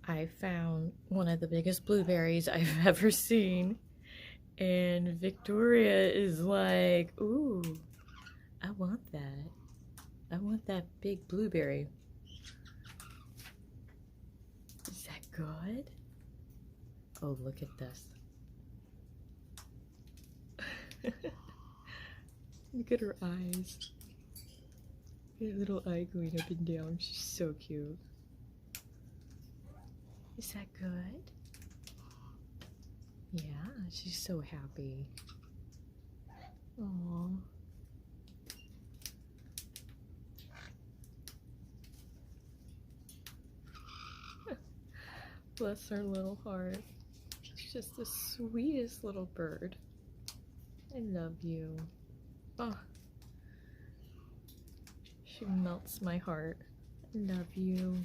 I found one of the biggest blueberries I've ever seen. And Victoria is like, ooh, I want that. I want that big blueberry. Is that good? Oh, look at this. Look at her eyes. Her little eye going up and down. She's so cute. Is that good? Yeah, she's so happy. Aww. Bless her little heart. She's just the sweetest little bird. I love you. Oh, she melts my heart. I love you.